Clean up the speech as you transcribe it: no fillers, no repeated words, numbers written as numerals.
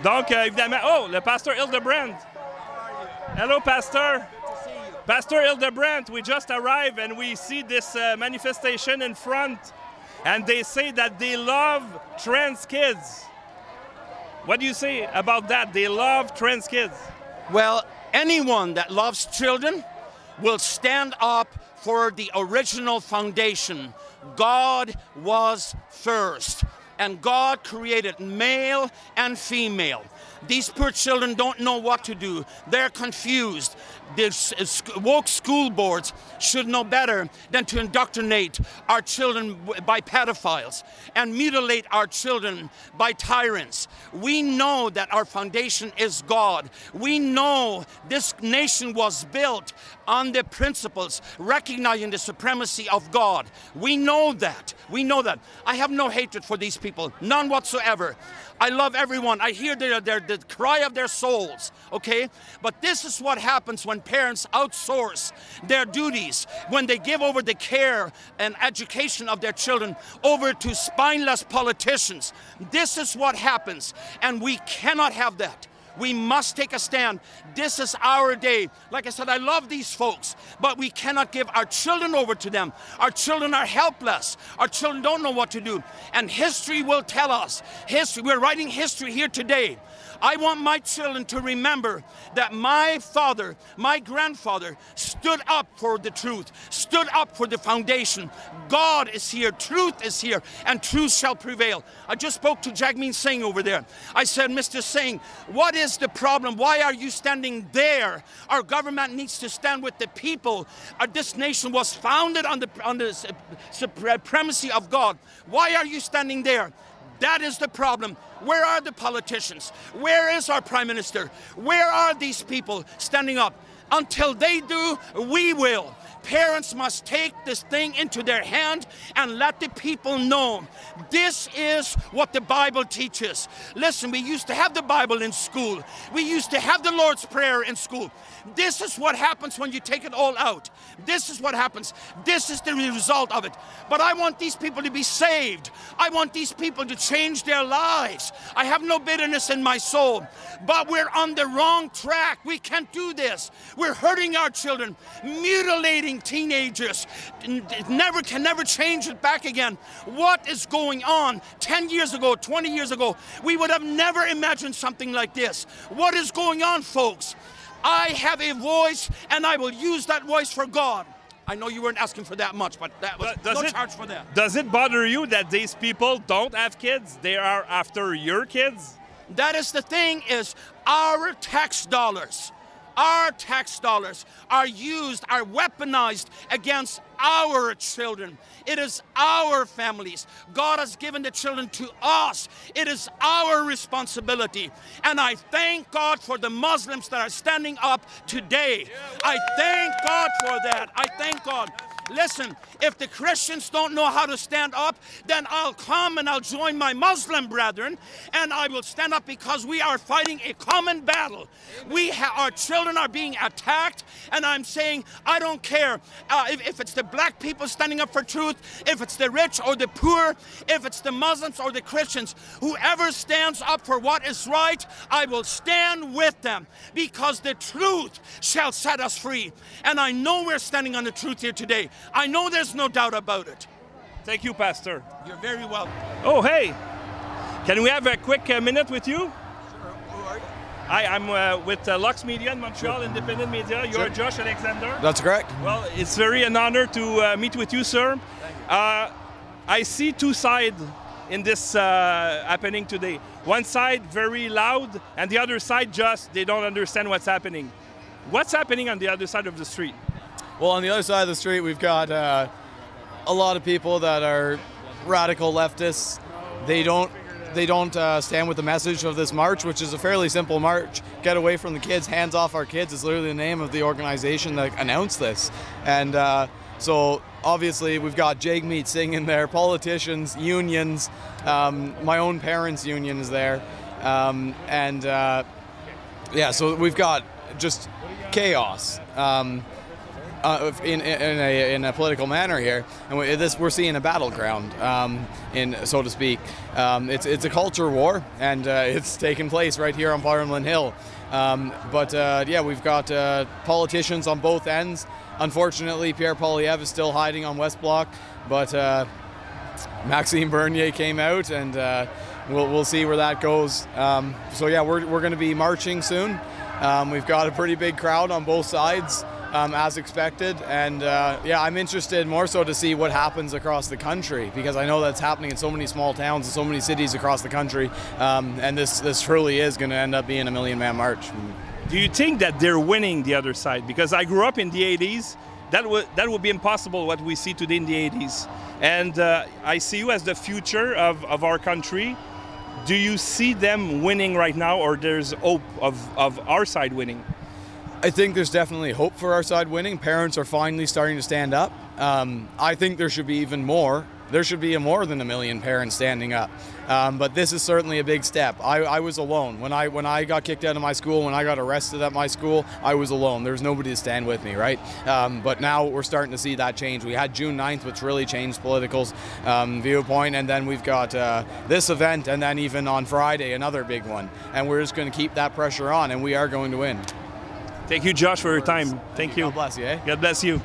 Donc, évidemment... Oh, le pasteur Hildebrand. Hello, pastor. Pastor Hildebrand, we just arrived and we see this manifestation in front. And they say that they love trans kids. What do you say about that? They love trans kids. Well, anyone that loves children will stand up for the original foundation. God was first, and God created male and female. These poor children don't know what to do. They're confused. The woke school boards should know better than to indoctrinate our children by pedophiles and mutilate our children by tyrants. We know that our foundation is God. We know this nation was built on the principles recognizing the supremacy of God. We know that. We know that. I have no hatred for these people, none whatsoever. I love everyone. I hear the cry of their souls, okay? But this is what happens when parents outsource their duties, when they give over the care and education of their children over to spineless politicians. This is what happens, and we cannot have that. We must take a stand. This is our day. Like I said, I love these folks, but we cannot give our children over to them. Our children are helpless. Our children don't know what to do. And history will tell us. History. We're writing history here today. I want my children to remember that my father, my grandfather, stood up for the truth, stood up for the foundation. God is here, truth is here, and truth shall prevail. I just spoke to Jagmeet Singh over there. I said, Mr. Singh, what is the problem? Why are you standing there? Our government needs to stand with the people. This nation was founded on the supremacy of God. Why are you standing there? That is the problem. Where are the politicians? Where is our Prime Minister? Where are these people standing up? Until they do, we will. Parents must take this thing into their hand and let the people know. This is what the Bible teaches. Listen, we used to have the Bible in school. We used to have the Lord's Prayer in school. This is what happens when you take it all out. This is what happens. This is the result of it. But I want these people to be saved. I want these people to change their lives. I have no bitterness in my soul. But we're on the wrong track. We can't do this. We're hurting our children, mutilating teenagers. Can never change it back again. What is going on? 10 years ago, 20 years ago, we would have never imagined something like this. What is going on, folks? I have a voice, and I will use that voice for God. I know you weren't asking for that much, but that was no charge for that. Does it bother you that these people don't have kids? They are after your kids? That is the thing, is our tax dollars are used, are weaponized against our children. It is our families. God has given the children to us. It is our responsibility. And I thank God for the Muslims that are standing up today. I thank God for that. I thank God. Listen, if the Christians don't know how to stand up, then I'll come and I'll join my Muslim brethren, and I will stand up because we are fighting a common battle. Our children are being attacked, and I'm saying, I don't care if it's the black people standing up for truth, if it's the rich or the poor, if it's the Muslims or the Christians. Whoever stands up for what is right, I will stand with them, because the truth shall set us free. And I know we're standing on the truth here today. I know there's no doubt about it. Thank you, Pastor. You're very welcome. Oh, hey. Can we have a quick minute with you? Sure. Who are you? Hi, I'm with Lux Media in Montreal, Independent Media. You're Josh Alexander. That's correct. Well, it's very an honor to meet with you, sir. I see two sides in this happening today. One side very loud, and the other side just they don't understand what's happening. What's happening on the other side of the street? Well, on the other side of the street, we've got a lot of people that are radical leftists. They don't stand with the message of this march, which is a fairly simple march. Get away from the kids, hands off our kids is literally the name of the organization that announced this. And so obviously we've got Jagmeet Singh in there, politicians, unions, my own parents' union is there. Yeah, so we've got just chaos. in a political manner here, and we're seeing a battleground, so to speak. It's a culture war, and it's taking place right here on Parliament Hill. Yeah, we've got politicians on both ends. Unfortunately, Pierre Poilievre is still hiding on West Block, but Maxime Bernier came out, and we'll see where that goes. So yeah, we're going to be marching soon. We've got a pretty big crowd on both sides, as expected, and yeah, I'm interested more so to see what happens across the country, because I know that's happening in so many small towns and so many cities across the country, and this truly is going to end up being a million-man march. Do you think that they're winning the other side? Because I grew up in the 80s. That would be impossible what we see today in the 80s. And I see you as the future of our country. Do you see them winning right now, or there's hope of our side winning? I think there's definitely hope for our side winning. Parents are finally starting to stand up. I think there should be even more. There should be more than 1 million parents standing up. But this is certainly a big step. I was alone. When I got kicked out of my school, when I got arrested at my school, I was alone. There was nobody to stand with me, right? But now we're starting to see that change. We had June 9th, which really changed political's viewpoint, and then we've got this event, and then even on Friday, another big one. And we're just going to keep that pressure on, and we are going to win. Thank you, Josh, for your time. Thank you. God bless you, eh? God bless you.